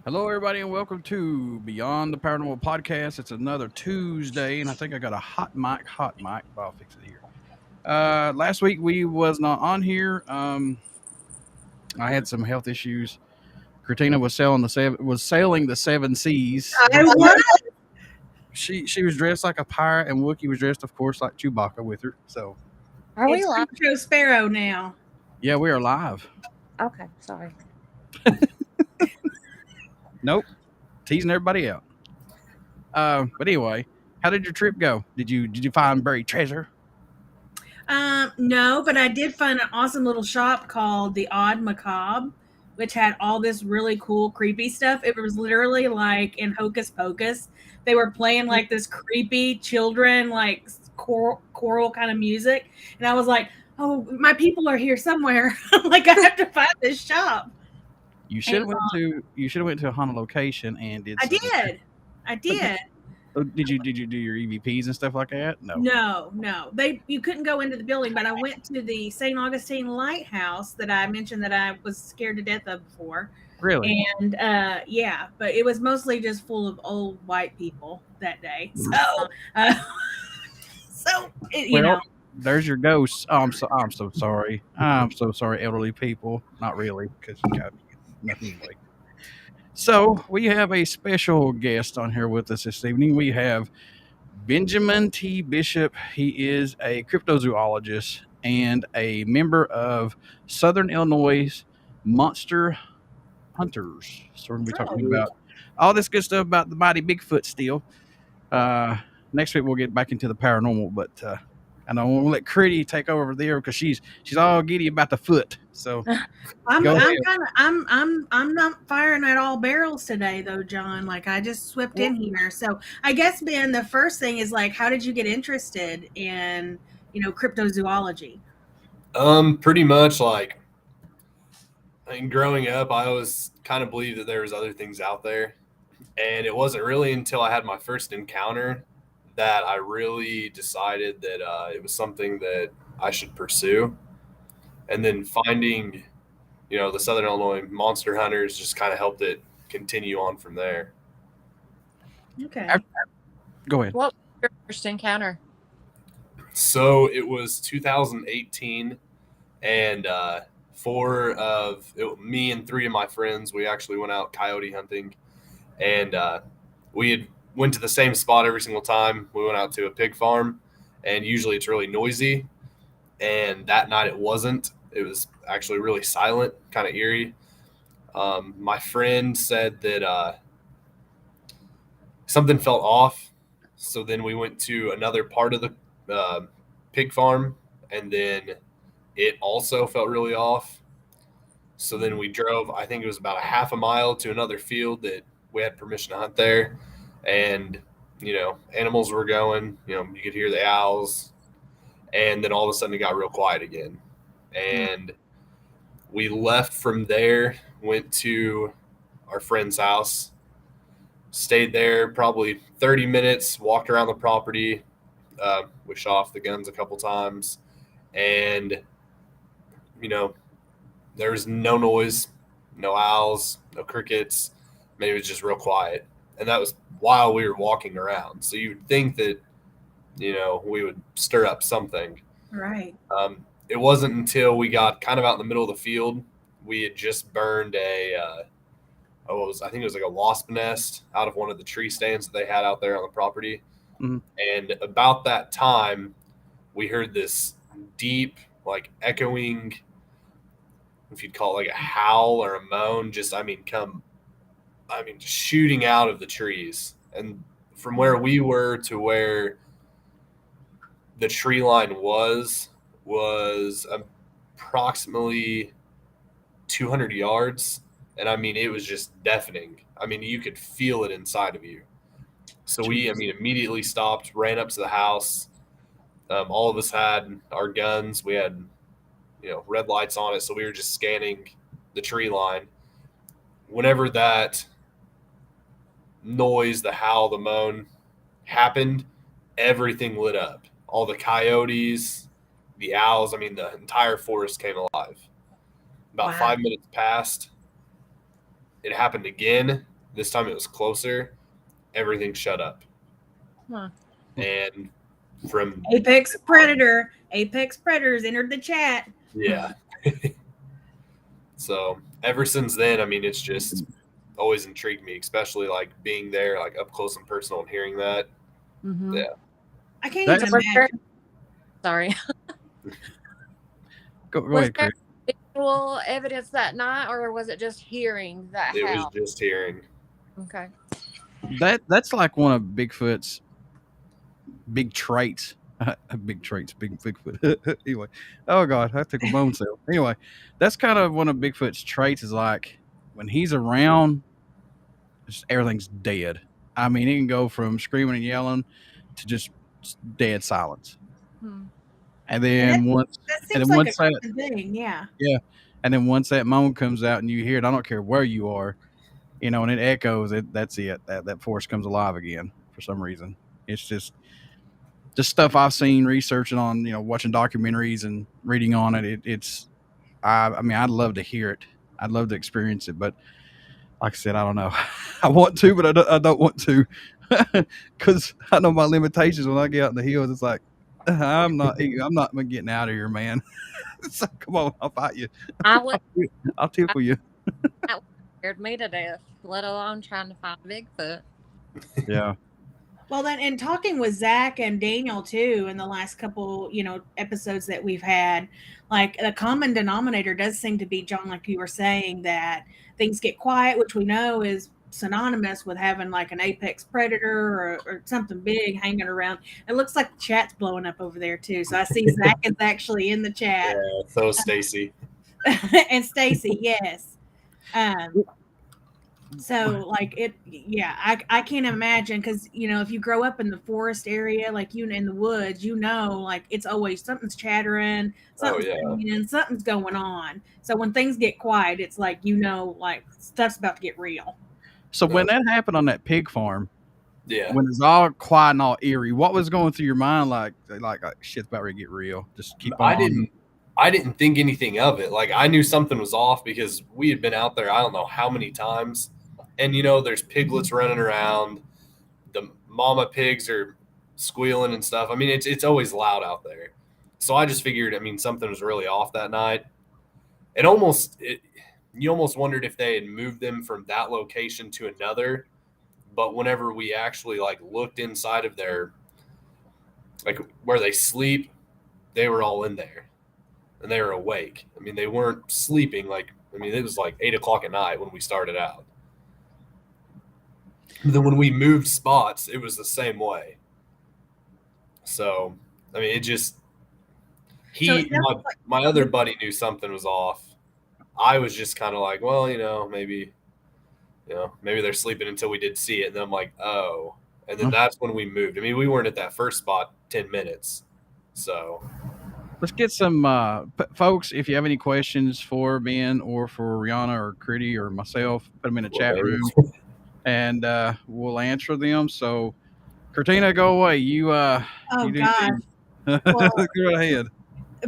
Hello, everybody, and welcome to Beyond the Paranormal Podcast. It's another Tuesday, and I think I got a hot mic, but I'll fix it here. Last week we was not on here. I had some health issues. Critina was sailing the seven seas. I was. She was dressed like a pirate, and Wookie was dressed, of course, like Chewbacca with her. So, Are we It's live? Crypto Sparrow now. yeah, we are live. Okay, sorry. Nope, teasing everybody out. But anyway, how did your trip go? Did you find buried treasure? No, but I did find an awesome little shop called the Odd Macabre, which had all this really cool, creepy stuff. It was literally like in Hocus Pocus. They were playing like this creepy children, like choral kind of music. And I was like, oh, my people are here somewhere. Like, I have to find this shop. You should have went to a haunted location and did. I did. Did you do your EVPs and stuff like that? No. You couldn't go into the building, but I went to the St. Augustine Lighthouse that I mentioned that I was scared to death of before. Really? And yeah, but it was mostly just full of old white people that day. So, you know. There's your ghost. Oh, I'm so sorry. I'm so sorry, elderly people. Not really, because you got nothing anyway. So we have a special guest on here with us this evening. We have Benjamin T. Bishop. He is a cryptozoologist and a member of Southern Illinois Monster Hunters. So we're going to be talking about all this good stuff about the mighty Bigfoot still. Next week we'll get back into the paranormal, but I know we'll let Critty take over there because she's all giddy about the foot. So I'm not firing at all barrels today though, John. Like, I just swept in here. So I guess, Ben, the first thing is, like, how did you get interested in, cryptozoology? Pretty much like, growing up, I always kind of believed that there was other things out there, and it wasn't really until I had my first encounter that I really decided that it was something that I should pursue. And then finding, the Southern Illinois Monster Hunters just kind of helped it continue on from there. Okay. Go ahead. What was your first encounter? So it was 2018, and me and three of my friends, we actually went out coyote hunting, and we had went to the same spot every single time. We went out to a pig farm, and usually it's really noisy. And that night it wasn't. It was actually really silent, kind of eerie. My friend said that something felt off. So then we went to another part of the pig farm, and then it also felt really off. So then we drove, I think it was about a half a mile to another field that we had permission to hunt there. And, animals were going, you could hear the owls. And then all of a sudden it got real quiet again. And we left from there, went to our friend's house, stayed there probably 30 minutes, walked around the property. We shot off the guns a couple times. And, there was no noise, no owls, no crickets. Maybe it was just real quiet. And that was while we were walking around. So you'd think that, we would stir up something. Right. It wasn't until we got kind of out in the middle of the field. We had just burned I think it was like a wasp nest out of one of the tree stands that they had out there on the property. Mm-hmm. And about that time, we heard this deep, like echoing, if you'd call it like a howl or a moan, just shooting out of the trees. And from where we were to where the tree line was approximately 200 yards. And I mean, it was just deafening. I mean, you could feel it inside of you. So we, immediately stopped, ran up to the house. All of us had our guns. We had, red lights on it. So we were just scanning the tree line. Whenever that noise, the howl, the moan happened, everything lit up. All the coyotes, the owls, I mean, the entire forest came alive. About Wow. 5 minutes passed. It happened again. This time it was closer. Everything shut up. Huh. And from Apex Predator. Apex Predators entered the chat. yeah. So ever since then, I mean, it's just always intrigued me, especially like being there, like up close and personal, and hearing that. Mm-hmm. Yeah. I can't That's- even imagine. Sorry. Go Was ahead, there Chris. visual evidence that night, or was it just hearing that It was howl? just hearing. Okay. That's like one of Bigfoot's big traits. Big Bigfoot. Anyway, oh god, I took a bone cell. Anyway, that's kind of one of Bigfoot's traits. Is like when he's around, just everything's dead. I mean, he can go from screaming and yelling to just dead silence. Hmm. And then once, That and seems then like once a that, common thing. Yeah. and then once that moan comes out and you hear it, I don't care where you are, and it echoes. That's it. That force comes alive again for some reason. It's just stuff I've seen researching on, watching documentaries and reading on it. I mean, I'd love to hear it. I'd love to experience it, but like I said, I don't know. I want to, but I don't want to because I know my limitations. When I get out in the hills, it's like I'm not getting out of here, man. So come on, I'll fight you. I'll tickle you. That scared me to death, let alone trying to find Bigfoot. Yeah. Well, then, and talking with Zach and Daniel too in the last couple, episodes that we've had, like the common denominator does seem to be, John, like you were saying, that things get quiet, which we know is synonymous with having like an apex predator or something big hanging around. It looks like the chat's blowing up over there too. So I see Zach is actually in the chat. Yeah. So Stacy. And Stacy, yes. So like I can't imagine because if you grow up in the forest area, like in the woods, like it's always something's chattering, something's singing, something's going on. So when things get quiet, it's like like stuff's about to get real. So when that happened on that pig farm, Yeah. when it's all quiet and all eerie, what was going through your mind? Like shit's about to get real. Just keep on. I didn't think anything of it. Like I knew something was off because we had been out there I don't know how many times. And there's piglets running around. The mama pigs are squealing and stuff. I mean, it's always loud out there. So I just figured, something was really off that night. You almost wondered if they had moved them from that location to another. But whenever we actually looked inside of their where they sleep, they were all in there. And they were awake. I mean, they weren't sleeping. It was like 8 o'clock at night when we started out. Then when we moved spots, it was the same way. So, it just my other buddy knew something was off. I was just kind of like, well, maybe they're sleeping until we did see it. And then I'm like, oh. And then that's when we moved. We weren't at that first spot 10 minutes. So let's get some folks. If you have any questions for Ben or for RhiAnna or Critty or myself, put them in the chat room. And we'll answer them. So, Critina, go away. You. Oh God. Well, go ahead.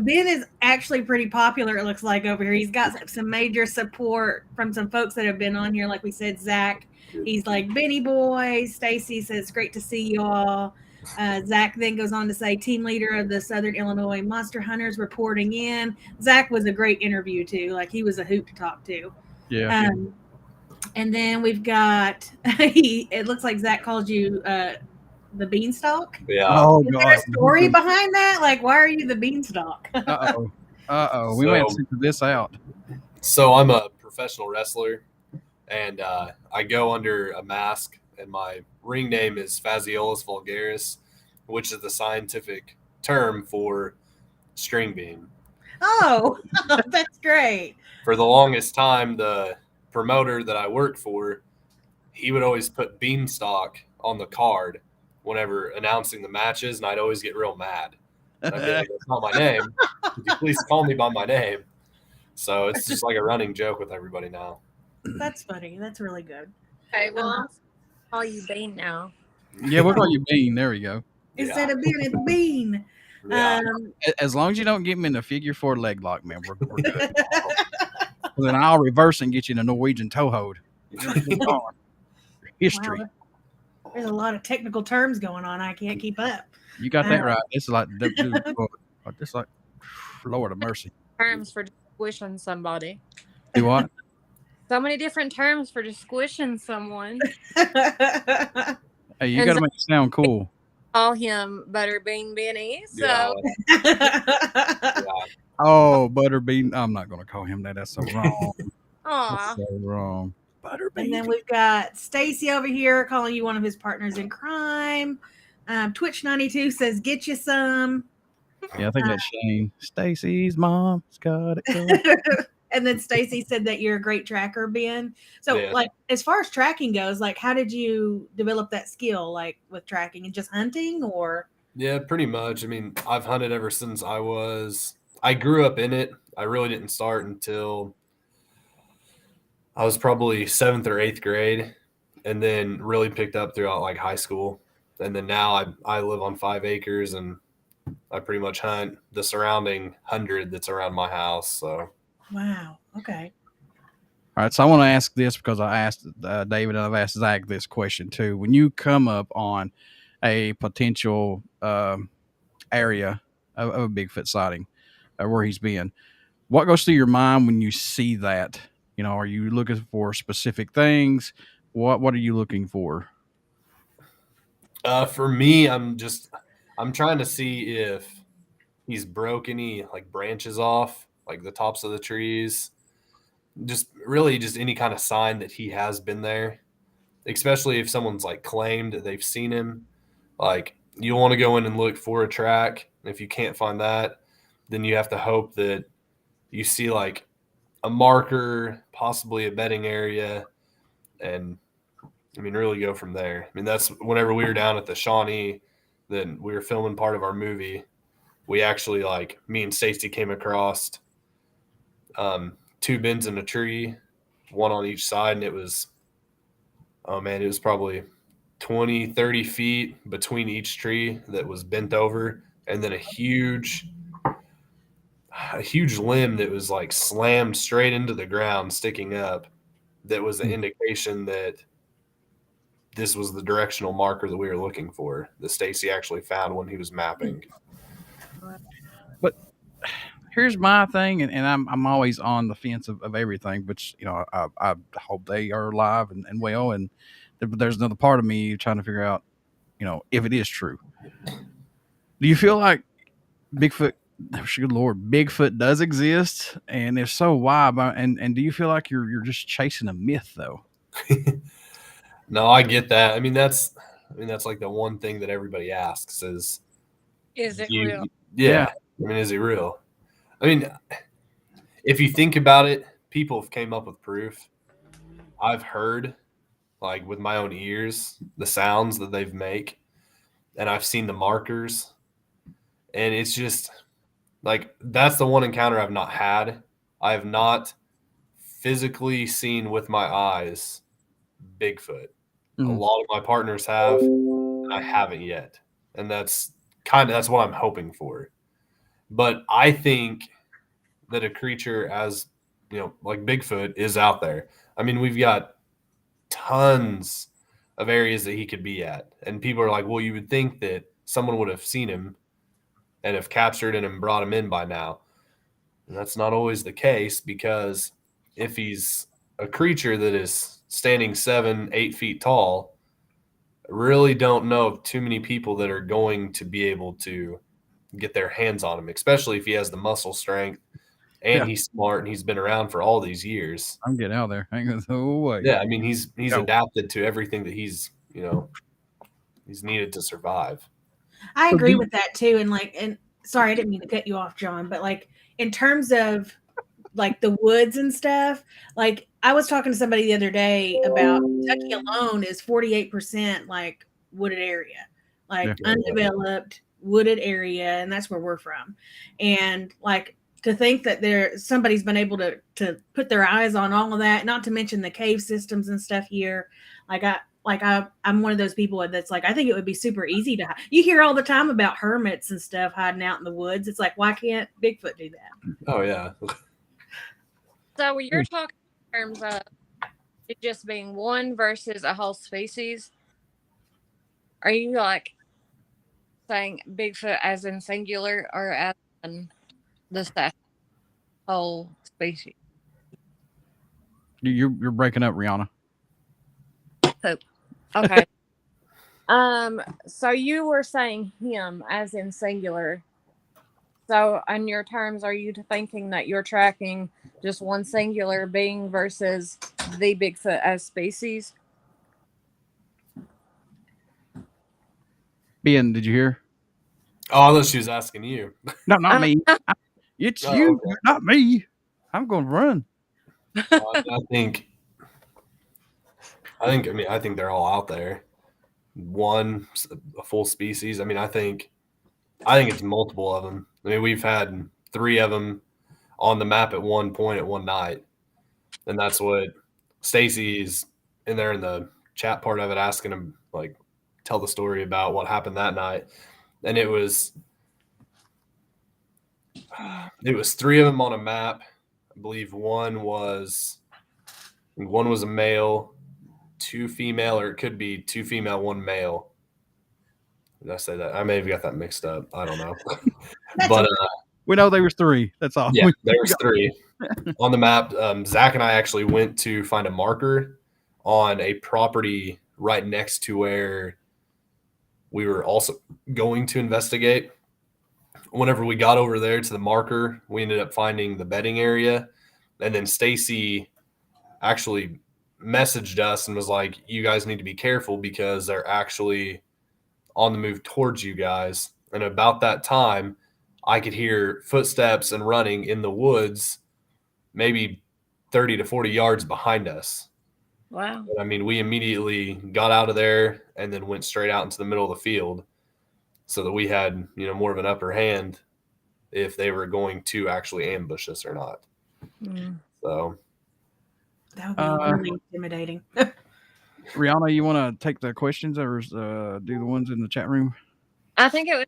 Ben is actually pretty popular. It looks like over here. He's got some major support from some folks that have been on here. Like we said, Zach. He's like Benny boy. Stacy says great to see you all. Zach then goes on to say team leader of the Southern Illinois Monster Hunters reporting in. Zach was a great interview too. Like he was a hoot to talk to. Yeah. And then we've got it looks like Zach called you the beanstalk. Yeah. Oh Is God. there a story behind that? Like, why are you the beanstalk? Uh-oh. We might have to figure this out. So I'm a professional wrestler, and I go under a mask, and my ring name is Phaseolus vulgaris, which is the scientific term for string bean. Oh, that's great. For the longest time, the promoter that I worked for, he would always put Beanstalk on the card whenever announcing the matches, and I'd always get real mad. And I'd be like, "That's not my name. Could you please call me by my name?" So it's just like a running joke with everybody now. That's funny. That's really good. Okay, well, I'll call you Bean now. Yeah, we'll call you Bean. There we go. Instead of being it's Bean. Yeah. As long as you don't get me in the figure 4 leg lock, man, we're good. Then I'll reverse and get you in a Norwegian toe hold. History. Wow, there's a lot of technical terms going on. I can't keep up. You got that right. It's like, it's like, Lord of mercy. Terms for just squishing somebody. Do what? So many different terms for just squishing someone. Hey, you got to make it sound cool. Call him Butterbean Benny. So Yeah. Oh, Butterbean. I'm not going to call him that. That's so wrong. aw. That's so wrong. Butterbean. And then we've got Stacy over here calling you one of his partners in crime. Twitch92 says, "Get you some." Yeah, I think that's Shane. Stacy's mom's got it covered. And then Stacy said that you're a great tracker, Ben. So, Yeah. like, as far as tracking goes, like, how did you develop that skill, like, with tracking and just hunting, or? Yeah, pretty much. I mean, I've hunted ever since I grew up in it. I really didn't start until I was probably 7th or 8th grade, and then really picked up throughout like high school. And then now I live on 5 acres, and I pretty much hunt the surrounding 100 that's around my house. So Wow. Okay. All right, so I want to ask this because I asked David and I've asked Zach this question too. When you come up on a potential area of a Bigfoot sighting where he's been, what goes through your mind when you see that? You know, are you looking for specific things? What are you looking for? for me, I'm trying to see if he's broke any like branches off, like the tops of the trees. Just any kind of sign that he has been there, especially if someone's like claimed that they've seen him. Like, you want to go in and look for a track. If you can't find that, then you have to hope that you see like a marker, possibly a bedding area, and I mean, really go from there. I mean, that's whenever we were down at the Shawnee, then we were filming part of our movie. We actually, like, me and Stacy came across 2 bends in a tree, one on each side, and it was probably 20, 30 feet between each tree that was bent over, and then a huge limb that was like slammed straight into the ground, sticking up. That was an indication that this was the directional marker that we were looking for, that Stacy actually found when he was mapping. But here's my thing, and I'm always on the fence of everything, which, you know, I hope they are alive and well, and there's another part of me trying to figure out, you know, if it is true. Do you feel like Bigfoot, good Lord, Bigfoot does exist? And if so, why? And do you feel like you're just chasing a myth though? No, I get that. I mean, that's like the one thing that everybody asks is it real? Yeah. I mean, is it real? I mean, if you think about it, people have came up with proof. I've heard, like, with my own ears, the sounds that they've make, and I've seen the markers, and it's just like, that's the one encounter I've not had. I have not physically seen with my eyes Bigfoot. A lot of my partners have, and I haven't yet. And that's what I'm hoping for. But I think that a creature as, you know, like Bigfoot is out there. I mean, we've got tons of areas that he could be at. And people are like, well, you would think that someone would have seen him and have captured him and brought him in by now. And that's not always the case, because if he's a creature that is standing 7, 8 feet tall, I really don't know of too many people that are going to be able to get their hands on him, especially if he has the muscle strength and he's smart and he's been around for all these years. I'm getting out of there. Hang on. Oh, wait. Yeah, I mean, he's adapted to everything that he's needed to survive. I agree with that too. And sorry, I didn't mean to cut you off, John, but like, in terms of like the woods and stuff, like, I was talking to somebody the other day about Kentucky alone is 48% like wooded area, like Yeah. undeveloped wooded area, and that's where we're from. And like to think that somebody's been able to put their eyes on all of that, not to mention the cave systems and stuff here. I'm one of those people that's like, I think it would be super easy to. You hear all the time about hermits and stuff hiding out in the woods. It's like, why can't Bigfoot do that? Oh yeah. So you're talking in terms of it just being one versus a whole species. Are you like saying Bigfoot as in singular or as in the whole species? You're breaking up, RhiAnna. Poop. Okay. So you were saying him as in singular. So on your terms, are you thinking that you're tracking just one singular being versus the Bigfoot as species? Ben, did you hear? Oh, I thought she was asking you. No, not me. It's Oh, you, okay. not me. I'm going to run. I think they're all out there. One, a full species. I mean, I think it's multiple of them. I mean, we've had 3 of them on the map at one point at one night, and that's what Stacy's in there in the chat part of it, asking him like, tell the story about what happened that night, and it was 3 of them on a map. I believe one was a male, 2 female, or it could be 2 female, 1 male. Did I say that? I may have got that mixed up. I don't know. But We know there was 3. That's all. yeah, there was 3 on the map. Zach and I actually went to find a marker on a property right next to where we were also going to investigate. Whenever we got over there to the marker, we ended up finding the bedding area, and then Stacy actually messaged us and was like, you guys need to be careful because they're actually on the move towards you guys. And about that time, I could hear footsteps and running in the woods, maybe 30 to 40 yards behind us. Wow. And I mean, we immediately got out of there and then went straight out into the middle of the field so that we had, more of an upper hand if they were going to actually ambush us or not. Mm. So that would be really intimidating. RhiAnna, you want to take the questions or do the ones in the chat room? I think it was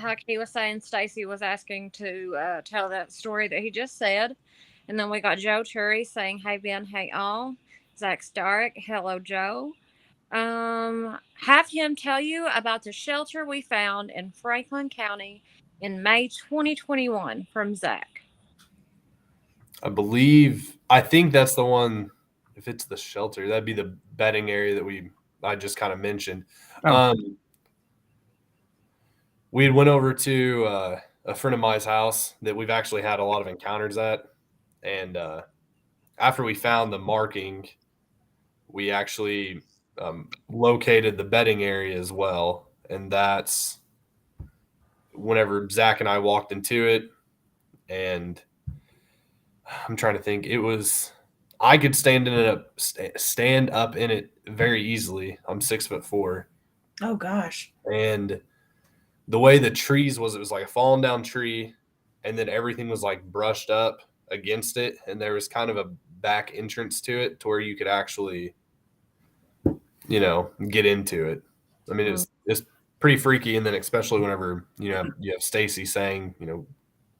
like he was saying. Stacy was asking to tell that story that he just said, and then we got Joe Chury saying, "Hey Ben, hey all." Zach Starrick, hello Joe. Have him tell you about the shelter we found in Franklin County in May 2021 from Zach. I think that's the one. If it's the shelter, that'd be the bedding area that I just kind of mentioned. Oh. We went over to a friend of mine's house that we've actually had a lot of encounters at, and after we found the marking, we actually located the bedding area as well, and that's whenever Zach and I walked into it, and I'm trying to think. I could stand up in it very easily. I'm 6'4". Oh gosh. And the way the trees was, it was like a fallen down tree, and then everything was like brushed up against it, and there was kind of a back entrance to it to where you could actually, get into it. I mean, it's pretty freaky, and then especially whenever you have Stacy saying,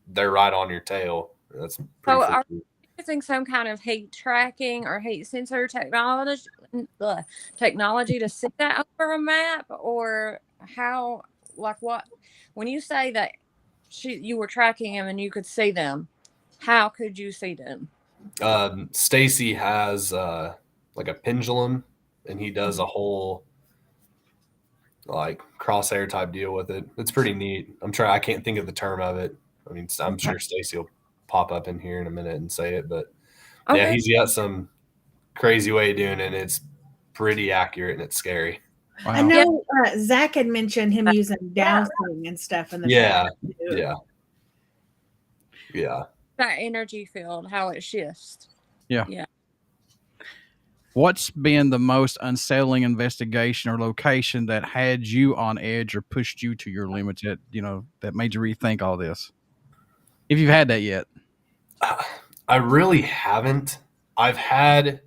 they're right on your tail. That's pretty So freaky. are you using some kind of heat tracking or heat sensor technology to see that over a map, or how? Like what? When you say that you were tracking them and you could see them, how could you see them? Stacy has like a pendulum, and he does a whole like crosshair type deal with it. It's pretty neat. I can't think of the term of it. I mean, I'm sure Stacy will pop up in here in a minute and say it, but Okay. yeah, he's got some crazy way of doing it, and it's pretty accurate and it's scary. Wow. I know Zach had mentioned him using dowsing and stuff in the Yeah. past, That energy field, how it shifts. Yeah. What's been the most unsettling investigation or location that had you on edge or pushed you to your limits that, that made you rethink all this? If you've had that yet. I really haven't. I've had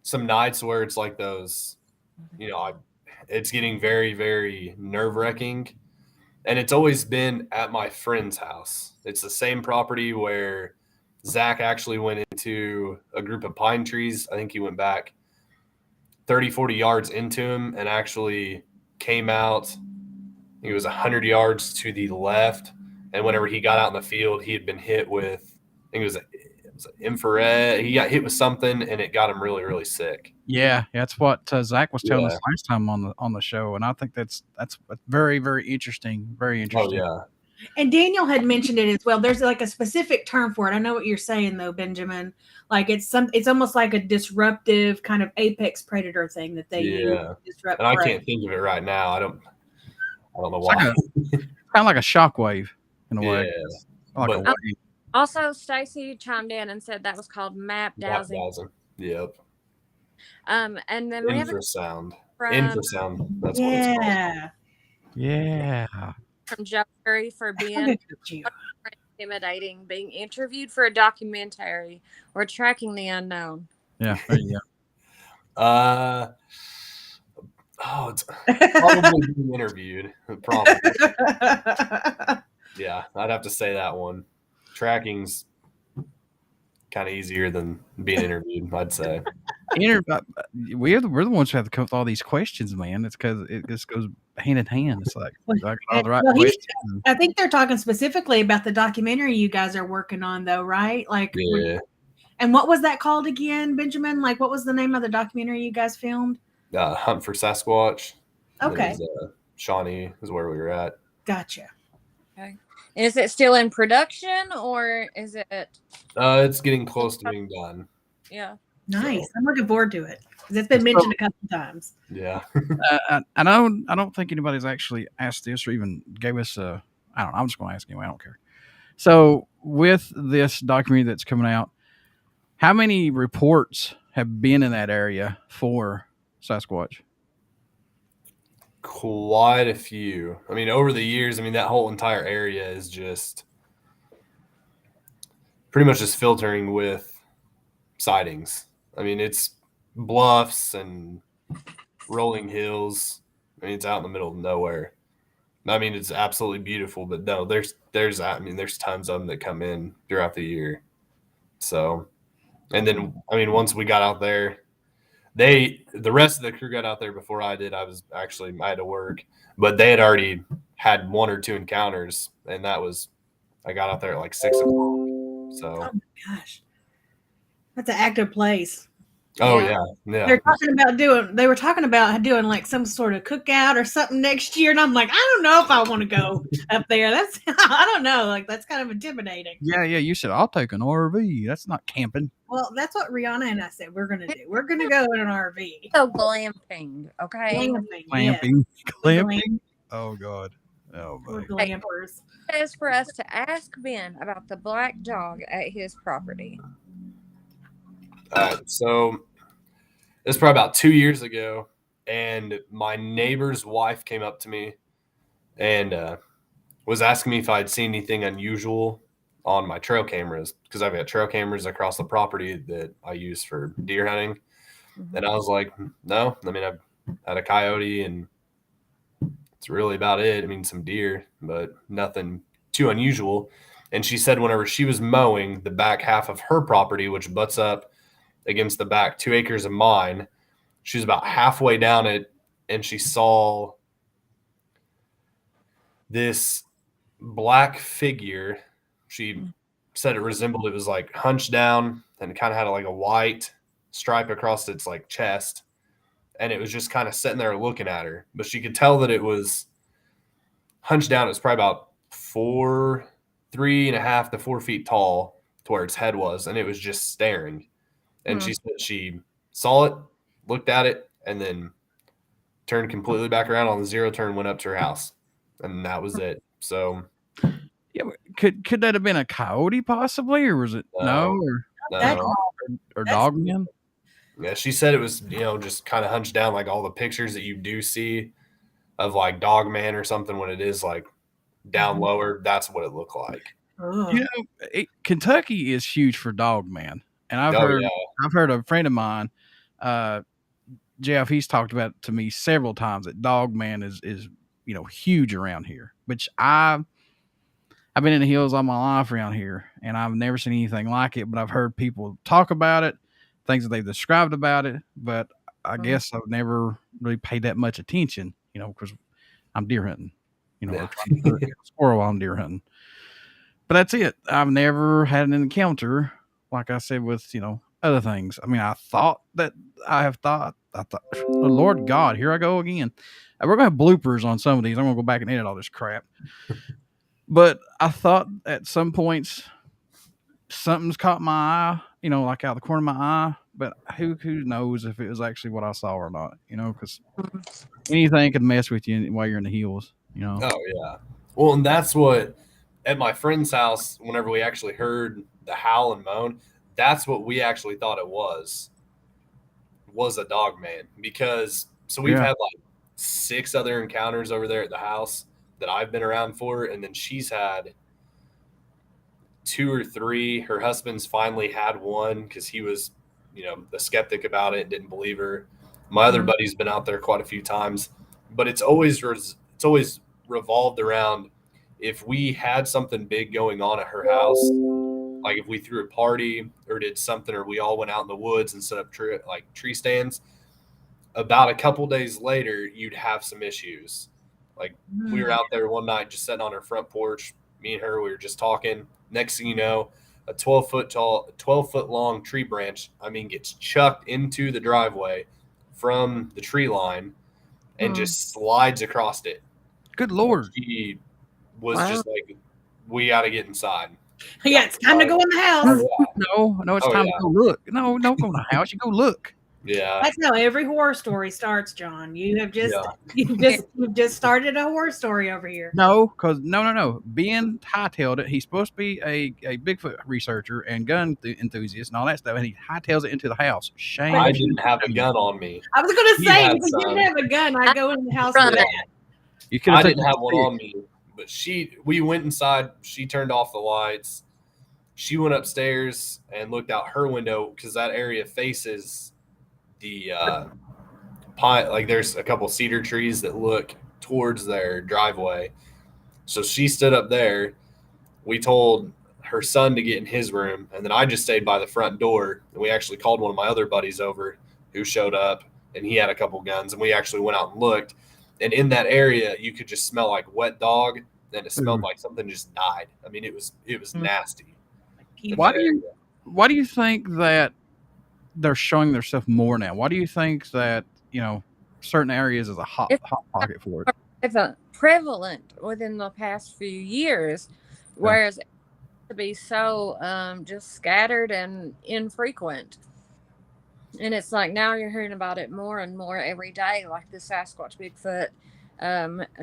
some nights where it's like those, it's getting very, very nerve wracking. And it's always been at my friend's house. It's the same property where Zach actually went into a group of pine trees. I think he went back 30, 40 yards into him and actually came out. He was 100 yards to the left. And whenever he got out in the field, he had been hit with, I think it was an infrared. He got hit with something and it got him really, really sick. Yeah, that's what Zach was telling us last time on the show, and I think that's very, very interesting. Very interesting. Oh yeah. And Daniel had mentioned it as well. There's like a specific term for it. I know what you're saying though, Benjamin. Like it's almost like a disruptive kind of apex predator thing that they use to disrupt. And I can't think of it right now. I don't know why. Kind of like a shockwave in a way. Like a wave. Also, Stacy chimed in and said that was called map dowsing. Yep. And then we have infrasound. Infrasound. That's what it's called. Yeah. From Joe Curry for being intimidating, being interviewed for a documentary, or tracking the unknown. Yeah, there you go. It's probably being interviewed. Probably. Yeah, I'd have to say that one. Tracking's kind of easier than being interviewed, I'd say. We're the ones who have to come with all these questions, man. It's because it just goes hand in hand. It's like all the right questions. I think they're talking specifically about the documentary you guys are working on, though, right? Like, yeah. And what was that called again, Benjamin? Like, what was the name of the documentary you guys filmed? Hunt for Sasquatch. Okay. Shawnee is where we were at. Gotcha. Okay. Is it still in production or is it? It's getting close to being done. Yeah. Nice. So. I'm looking forward to it because it's been mentioned a couple times. Yeah. I don't think anybody's actually asked this or even gave us a. I don't know. I'm just going to ask anyway. I don't care. So with this documentary that's coming out, how many reports have been in that area for Sasquatch? Quite a few. I mean, over the years, that whole entire area is just pretty much just filtering with sightings. It's bluffs and rolling hills. It's out in the middle of nowhere. It's absolutely beautiful, but no, there's tons of them that come in throughout the year. So, and then, once we got out there, the rest of the crew got out there before I did. I had to work, but they had already had one or two encounters, and I got out there at like 6 o'clock. So, oh my gosh, that's an active place. Oh yeah. They were talking about doing like some sort of cookout or something next year, and I'm like, I don't know if I want to go up there. That's I don't know, like that's kind of intimidating. Yeah. You said I'll take an RV. That's not camping. Well, that's what RhiAnna and I said we're gonna do. We're gonna go in an RV. So glamping, okay? Glamping. Oh God. Oh, we're glampers. It is for us to ask Ben about the black dog at his property. So this was probably about 2 years ago, and my neighbor's wife came up to me and was asking me if I'd seen anything unusual on my trail cameras, because I've got trail cameras across the property that I use for deer hunting. Mm-hmm. And I was like, no, I've had a coyote and it's really about it. Some deer, but nothing too unusual. And she said whenever she was mowing the back half of her property, which butts up against the back 2 acres of mine, she was about halfway down it and she saw this black figure. She said it was like hunched down and kind of had like a white stripe across its like chest, and it was just kind of sitting there looking at her, but she could tell that it was hunched down. It's probably about 3.5 to 4 feet tall to where its head was, and it was just staring. And she said she saw it, looked at it, and then turned completely back around on the zero turn, went up to her house, and that was it. So, yeah, could that have been a coyote possibly, or was it no or dog man? Yeah, she said it was, just kind of hunched down, like all the pictures that you do see of like Dog Man or something when it is like down lower. That's what it looked like. You know, Kentucky is huge for dog man, and I've Oh heard yeah, I've heard a friend of mine, Jeff. He's talked about it to me several times that dog man is huge around here. Which I've been in the hills all my life around here, and I've never seen anything like it. But I've heard people talk about it, things that they've described about it. But I guess I've never really paid that much attention, because I'm deer hunting, or Yeah. trying to get a squirrel while I'm deer hunting. But that's it. I've never had an encounter, like I said, with other things. I mean, I thought, oh, Lord God, here I go again. We're gonna have bloopers on some of these. I'm gonna go back and edit all this crap. But I thought at some points something's caught my eye, like out of the corner of my eye. But who knows if it was actually what I saw or not, because anything could mess with you while you're in the hills, Oh yeah. Well, and that's what at my friend's house, whenever we actually heard the howl and moan, that's what we actually thought it was a dog man. Because so we've Yeah. had like 6 other encounters over there at the house that I've been around for, and then she's had 2 or 3. Her husband's finally had one because he was, a skeptic about it and didn't believe her. My other buddy's been out there quite a few times, but it's always revolved around if we had something big going on at her house, like if we threw a party or did something, or we all went out in the woods and set up tree stands. About a couple days later, you'd have some issues. Like we were out there one night just sitting on her front porch. Me and her, we were just talking. Next thing you know, a 12-foot long tree branch, gets chucked into the driveway from the tree line and just slides across it. Good Lord. She was just like, we got to get inside. Yeah, it's time to go in the house. No, it's time to go look. No, don't go in the house. You go look. Yeah. That's how every horror story starts, John. You have just you've just started a horror story over here. No, because no. Ben hightailed it. He's supposed to be a Bigfoot researcher and gun enthusiast and all that stuff, and he hightails it into the house. Shame. I didn't have a gun on me. I was going to He say, had if you some. didn't have a gun, I'd go in the house Run with it. that. You could I have didn't have one on me, but we went inside. She turned off the lights. She went upstairs and looked out her window because that area faces the pine. Like there's a couple cedar trees that look towards their driveway. So she stood up there. We told her son to get in his room, and then I just stayed by the front door. And we actually called one of my other buddies over who showed up, and he had a couple guns, and we actually went out and looked. And in that area, you could just smell like wet dog, and it smelled like something just died. It was nasty. Why do you think that they're showing their stuff more now? Why do you think that certain areas is a hot pocket for it? It's prevalent within the past few years, whereas it used to be so just scattered and infrequent. And it's like now you're hearing about it more and more every day, like the Sasquatch, Bigfoot,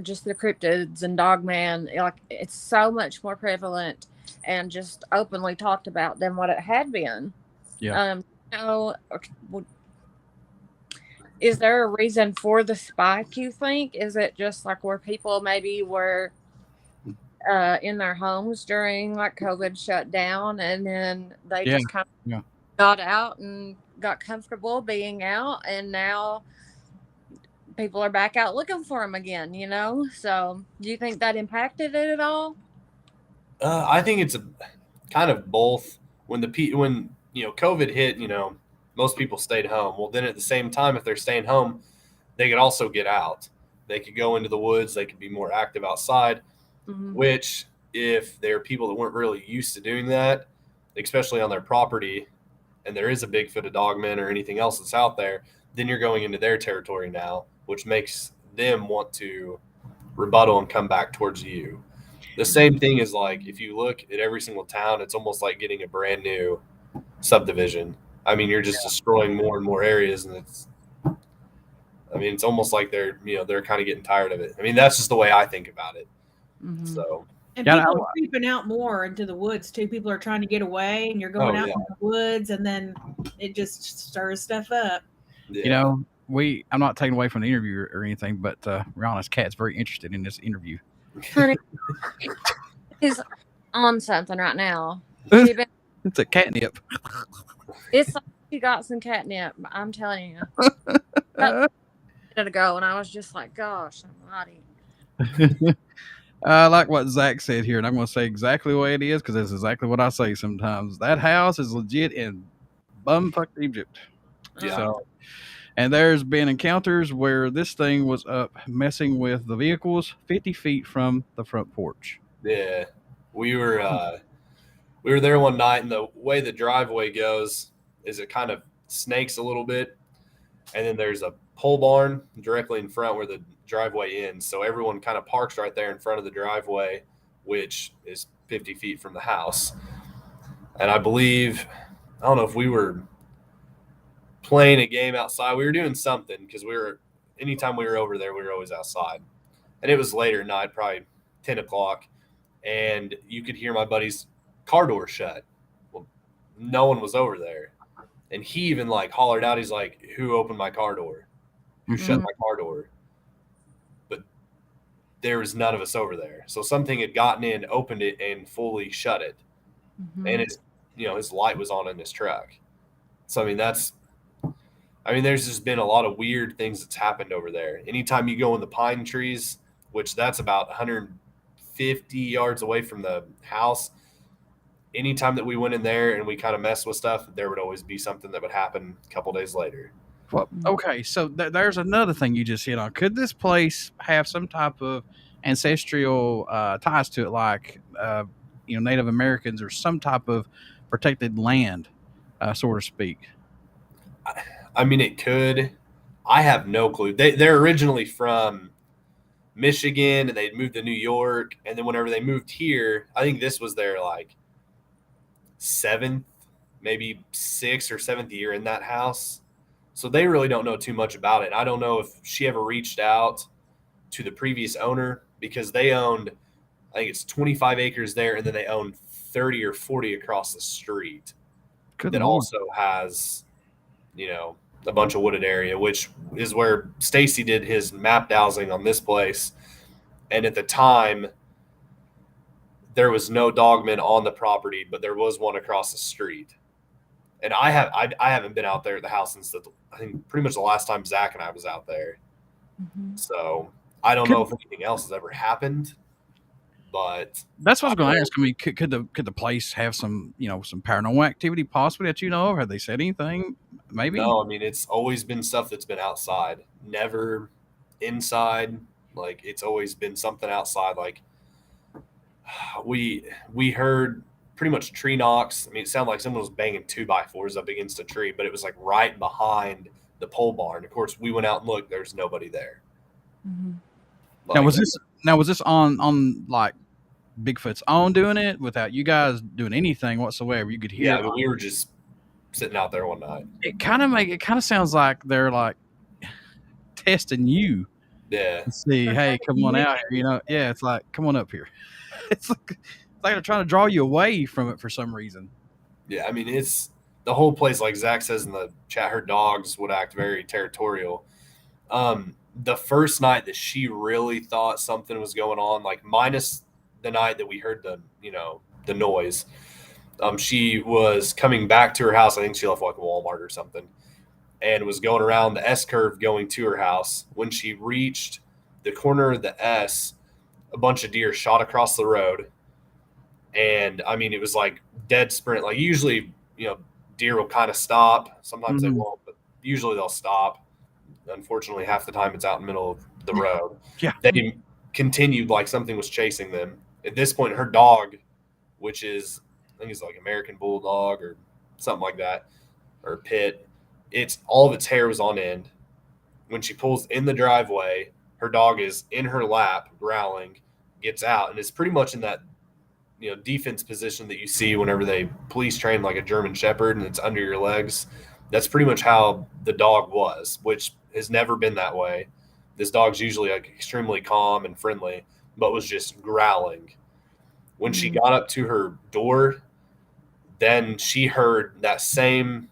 just the cryptids and Dogman. Like it's so much more prevalent and just openly talked about than what it had been. Yeah. Is there a reason for the spike, you think? Is it just like where people maybe were in their homes during like COVID shut down, and then they just kind of got out and got comfortable being out, and now people are back out looking for them again, So do you think that impacted it at all? I think it's a kind of both. When COVID hit, most people stayed home. Well, then at the same time, if they're staying home, they could also get out. They could go into the woods. They could be more active outside, which if there are people that weren't really used to doing that, especially on their property, and there is a Bigfoot, a Dogman, or anything else that's out there, then you're going into their territory now, which makes them want to rebuttal and come back towards you. The same thing is like if you look at every single town, it's almost like getting a brand new subdivision. You're just destroying more and more areas, and it's almost like they're kind of getting tired of it. That's just the way I think about it. So And Yeah, people are creeping out more into the woods too. People are trying to get away, and you're going out yeah. in the woods, and then it just stirs stuff up. Yeah. I'm not taking away from the interview or anything, but RhiAnna's cat's very interested in this interview. Honey, he's on something right now. She been, It's a catnip. it's like she got some catnip. I'm telling you. About a minute ago, and I was just like, "Gosh, almighty." I like what Zach said here, and I'm going to say exactly the way it is because that's exactly what I say sometimes. That house is legit in bumfuck Egypt. Yeah. So, and there's been encounters where this thing was up messing with the vehicles 50 feet from the front porch. Yeah. We were there one night, and the way the driveway goes is it kind of snakes a little bit, and then there's a pole barn directly in front where the driveway ends. So everyone kind of parks right there in front of the driveway, which is 50 feet from the house. And I don't know if we were playing a game outside. We were doing something because anytime we were over there, we were always outside. And it was later at night, probably 10 o'clock. And you could hear my buddy's car door shut. Well, no one was over there. And he even like hollered out. He's like, "Who opened my car door? Who shut my car door?" But there was none of us over there. So something had gotten in, opened it, and fully shut it. Mm-hmm. And his light was on in his truck. So there's just been a lot of weird things that's happened over there. Anytime you go in the pine trees, which that's about 150 yards away from the house, anytime that we went in there and we kind of messed with stuff, there would always be something that would happen a couple days later. Well, okay, so there's another thing you just hit on. Could this place have some type of ancestral ties to it, like Native Americans or some type of protected land, so to speak? It could. I have no clue. They're originally from Michigan, and they'd moved to New York, and then whenever they moved here, I think this was their like 7th, maybe 6th or 7th year in that house. So they really don't know too much about it. I don't know if she ever reached out to the previous owner because they owned, I think it's 25 acres there, and then they own 30 or 40 across the street. Good that Lord. also has, a bunch of wooded area, which is where Stacy did his map dowsing on this place. And at the time, there was no dogman on the property, but there was one across the street. And I haven't been out there at the house since I think pretty much the last time Zach and I was out there. Mm-hmm. So I don't know if anything else has ever happened, but that's what I was going to ask. Could the place have some some paranormal activity possibly that you know of? Have they said anything? Maybe. No, it's always been stuff that's been outside, never inside. Like it's always been something outside. Like we heard pretty much tree knocks. It sounded like someone was banging 2x4s up against a tree, but it was like right behind the pole barn. Of course, we went out and looked. There's nobody there. Mm-hmm. Now was this on like Bigfoot's own doing it without you guys doing anything whatsoever? You could hear. Yeah, but we were just sitting out there one night. It kind of sounds like they're like testing you. Yeah. To see, hey, come on out here. Yeah, it's like, come on up here. It's like they're trying to draw you away from it for some reason. Yeah, it's the whole place, like Zach says in the chat, her dogs would act very territorial. The first night that she really thought something was going on, like minus the night that we heard the noise, she was coming back to her house. I think she left like Walmart or something and was going around the S curve going to her house. When she reached the corner of the S, a bunch of deer shot across the road. And it was like dead sprint. Like usually, deer will kind of stop. Sometimes they won't, but usually they'll stop. Unfortunately, half the time it's out in the middle of the road. Yeah. They continued like something was chasing them. At this point, her dog, which is, I think it's like American Bulldog or something like that, or Pit, all of its hair was on end. When she pulls in the driveway, her dog is in her lap, growling, gets out, and is pretty much in that defense position that you see whenever they police train like a German Shepherd and it's under your legs. That's pretty much how the dog was, which has never been that way. This dog's usually like extremely calm and friendly, but was just growling. When she got up to her door, then she heard that same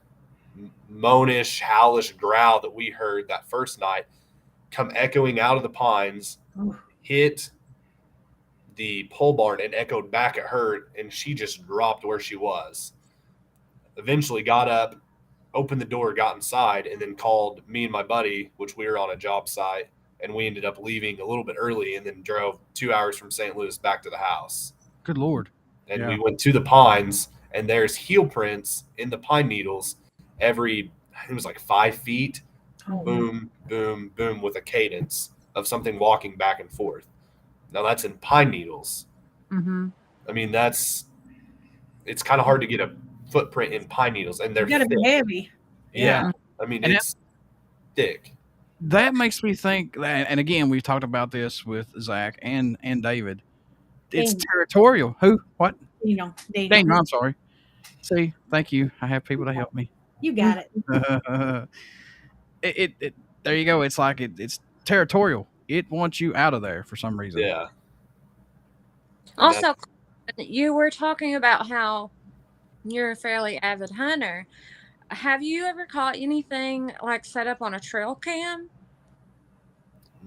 moanish, howlish growl that we heard that first night come echoing out of the pines, hit the pole barn and echoed back at her, and she just dropped where she was. Eventually got up, opened the door, got inside, and then called me and my buddy, which we were on a job site, and we ended up leaving a little bit early and then drove 2 hours from St. Louis back to the house. Good Lord. And we went to the pines, and there's heel prints in the pine needles every, it was like 5 feet, boom, boom, boom, with a cadence of something walking back and forth. Now that's in pine needles. Mm-hmm. I mean, it's kind of hard to get a footprint in pine needles, and they're gotta be heavy. Yeah. I mean, And it's thick. That makes me think, and again, we've talked about this with Zach and David. It's territorial. Who? What? Daniel. I'm sorry. See, thank you. I have people to help me. You got it. It there you go. It's like it's territorial. It wants you out of there for some reason. Yeah. Also, you were talking about how you're a fairly avid hunter. Have you ever caught anything like set up on a trail cam?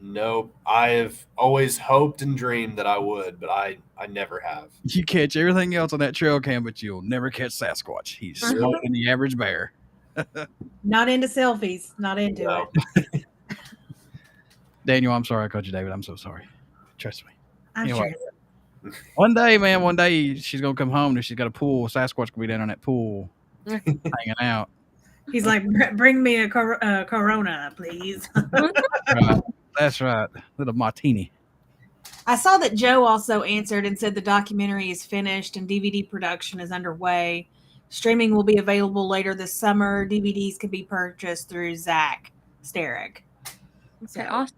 Nope. I've always hoped and dreamed that I would, but I never have. You catch everything else on that trail cam, but you'll never catch Sasquatch. He's smaller than the average bear. Not into selfies. Not into it. Daniel, I'm sorry I called you David. I'm so sorry. Trust me. I'm Anyway. sure. One day she's gonna come home and she's got a pool. Sasquatch will be down on that pool, hanging out. He's like, bring me a Corona, please. Right. That's right, little martini. I saw that Joe also answered and said the documentary is finished and DVD production is underway. Streaming will be available later this summer. DVDs can be purchased through Zach Starrick. Okay, awesome.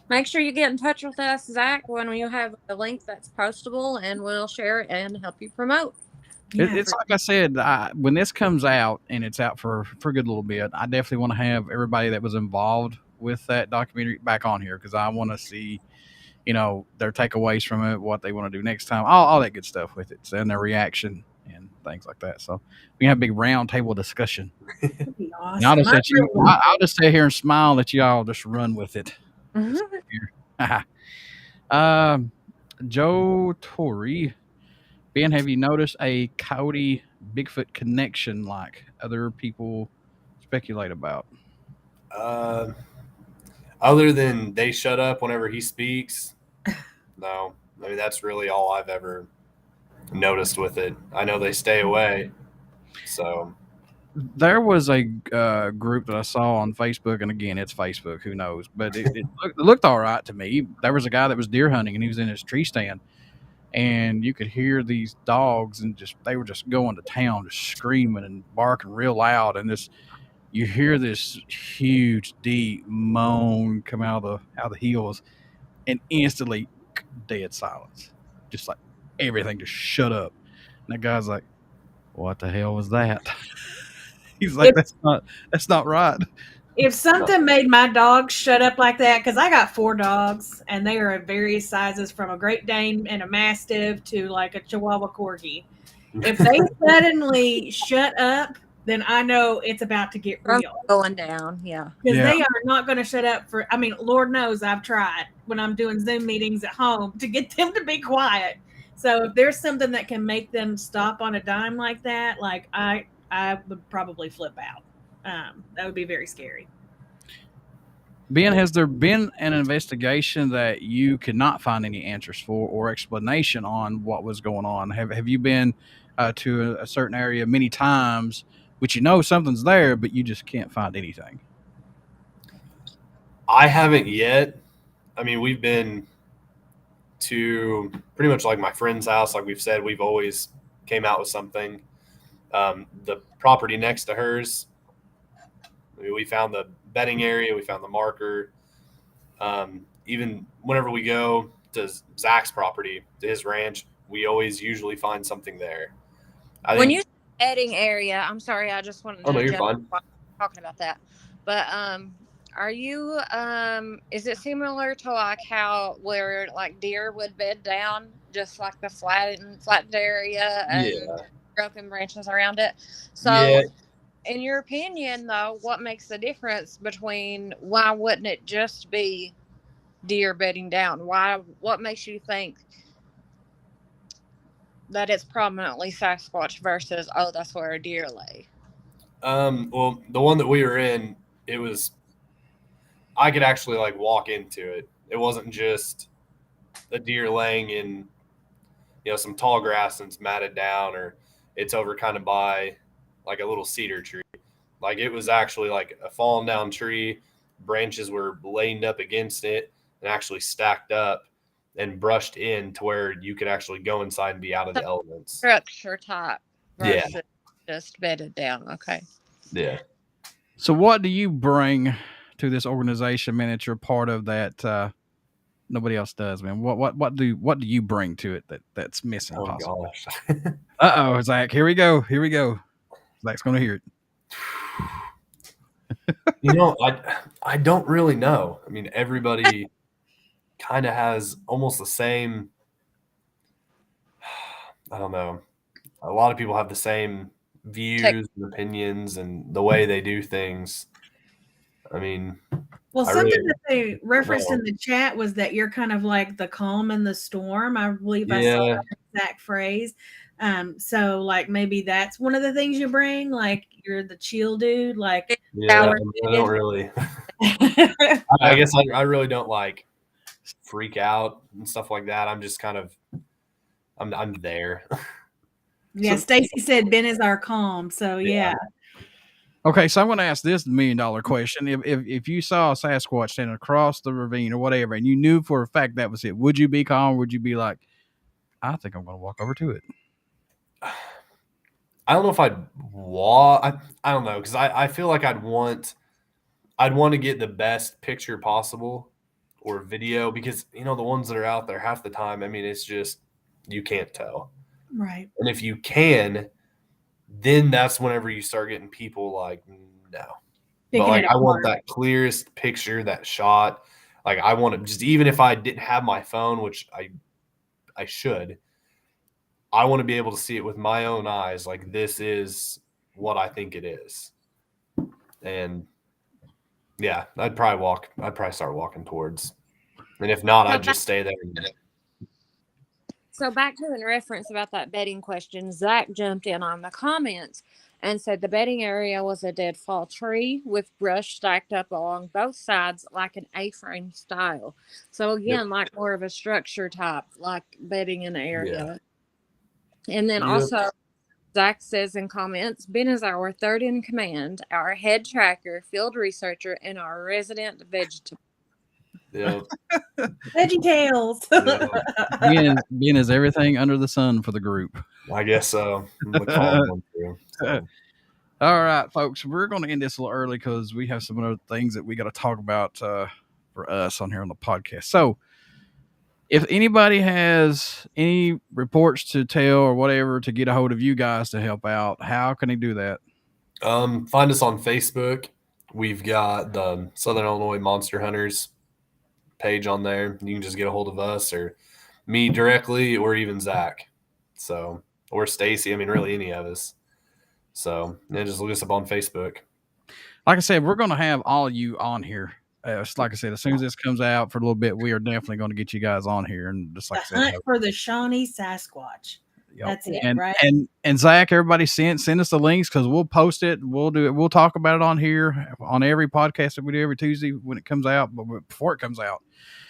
Make sure you get in touch with us, Zach, when you have a link that's postable, and we'll share it and help you promote. It's like I said, when this comes out and it's out for a good little bit, I definitely want to have everybody that was involved with that documentary back on here, because I want to see, their takeaways from it, what they want to do next time, all that good stuff with it, and their reaction and things like that. So we can have a big round table discussion. That'd be awesome. I'll just sit here and smile that you all just run with it. Joe Torrey, Ben, have you noticed a Coyote Bigfoot connection like other people speculate about? Other than they shut up whenever he speaks, no. I mean, that's really all I've ever noticed with it. I know they stay away. So there was a group that I saw on Facebook, and again, it's Facebook, who knows, but it looked all right to me. There was a guy that was deer hunting, and he was in his tree stand, and you could hear these dogs, and they were just going to town, just screaming and barking real loud, and you hear this huge, deep moan come out of the hills, and instantly dead silence, just like everything just shut up. And that guy's like, "What the hell was that?" He's like, "That's not right." If something made my dog shut up like that, because I got 4 dogs, and they are of various sizes, from a Great Dane and a Mastiff to like a Chihuahua Corgi. If they suddenly shut up, then I know it's about to get real. Going down, yeah. Because they are not going to shut up for, Lord knows I've tried when I'm doing Zoom meetings at home to get them to be quiet. So if there's something that can make them stop on a dime like that, like I would probably flip out. That would be very scary. Ben, has there been an investigation that you could not find any answers for or explanation on what was going on? Have you been to a certain area many times, which something's there, but you just can't find anything? I haven't yet. I mean, we've been to pretty much like my friend's house. Like we've said, we've always came out with something. The property next to hers, we found the bedding area, we found the marker. Even whenever we go to Zach's property, to his ranch, we always usually find something there. When you say bedding area, I'm sorry, I just wanted to you're fine. Talking about that. But are you is it similar to like how where like deer would bed down just like the flattened area and Yeah. broken branches around it. So, Yeah. in your opinion, though, what makes the difference between why wouldn't it just be deer bedding down? What makes you think that it's prominently Sasquatch versus, oh, that's where a deer lay? Well, the one that we were in, it was, I could actually like walk into it. It wasn't just a deer laying in, some tall grass and it's matted down, or it's over kind of by like a little cedar tree. Like it was actually like a fallen down tree. Branches were laned up against it and actually stacked up and brushed in to where you could actually go inside and be out of the elements. Structure type Yeah. versus just bedded down. Okay. Yeah. So, what do you bring to this organization, man? That you're part of that nobody else does, man. What do you bring to it that's missing? Oh possibly? gosh. Zach. Here we go. Zach's gonna hear it. I don't really know. I mean, everybody kind of has almost the same. I don't know. A lot of people have the same views and opinions and the way they do things. I mean, well, something that they referenced in the chat was that you're kind of like the calm in the storm. I believe I saw that exact phrase. So like maybe that's one of the things you bring, like you're the chill dude. Like, yeah, I don't really. I guess I really don't like freak out and stuff like that. I'm just kind of, I'm there. Yeah, Stacy said Ben is our calm. So yeah. Okay, so I'm going to ask this $1 million question. If you saw a Sasquatch standing across the ravine or whatever, and you knew for a fact that was it, would you be calm? Or would you be like, I think I'm going to walk over to it? I don't know if I'd walk. I don't know, because I feel like I'd want to get the best picture possible or video, because the ones that are out there half the time, I mean, it's just you can't tell. Right. And if you can, then that's whenever you start getting people like, no. But like, I want that clearest picture, that shot. Like I want to just, even if I didn't have my phone, which I should, I want to be able to see it with my own eyes. Like, this is what I think it is. And yeah, I'd probably start walking towards. And if not, I'd just stay there. So back to in reference about that bedding question, Zach jumped in on the comments and said the bedding area was a deadfall tree with brush stacked up along both sides like an A-frame style. So again, like more of a structure type, like bedding in the area. Yeah. And then also, Zach says in comments, Ben is our third in command, our head tracker, field researcher, and our resident vegetable. Yeah. Veggie Tales. Ben is everything under the sun for the group. I guess so. All right, folks, we're going to end this a little early because we have some other things that we got to talk about for us on here on the podcast. So, if anybody has any reports to tell or whatever to get a hold of you guys to help out, how can they do that? Find us on Facebook. We've got the Southern Illinois Monster Hunters page on there. You can just get a hold of us or me directly, or even Zach. So, or Stacy. I mean, really any of us. So, just look us up on Facebook. Like I said, we're going to have all of you on here. Like I said, as soon as this comes out for a little bit, we are definitely going to get you guys on here. And just like I said, hunt for the Shawnee Sasquatch. Yep. That's it, and, right? And Zach, everybody send us the links because we'll post it. We'll do it. We'll talk about it on here on every podcast that we do every Tuesday when it comes out, but before it comes out.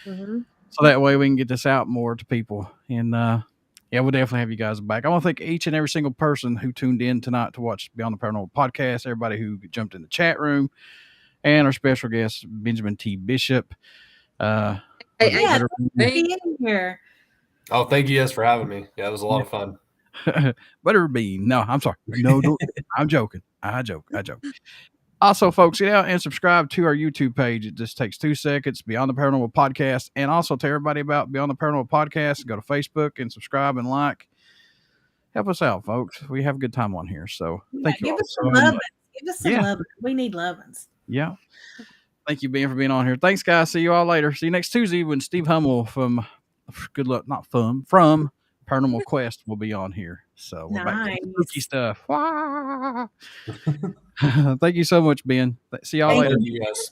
Mm-hmm. So that way we can get this out more to people. And we'll definitely have you guys back. I want to thank each and every single person who tuned in tonight to watch Beyond the Paranormal podcast, everybody who jumped in the chat room, and our special guest, Benjamin T. Bishop. Here. Oh, thank you guys for having me. Yeah, it was a lot of fun. Butterbean. No, I'm sorry. No, I'm joking. I joke. Also, folks, get out and subscribe to our YouTube page. It just takes 2 seconds. Beyond the Paranormal Podcast. And also tell everybody about Beyond the Paranormal Podcast. Go to Facebook and subscribe and like. Help us out, folks. We have a good time on here. So thank you. Give us some love. Give us some love. We need lovins. Yeah. Thank you, Ben, for being on here. Thanks, guys. See you all later. See you next Tuesday when Steve Hummel from Paranormal Quest will be on here. So we're back to the spooky Nice. stuff. Wah! Thank you so much, Ben. See y'all Thank later. Thank you guys.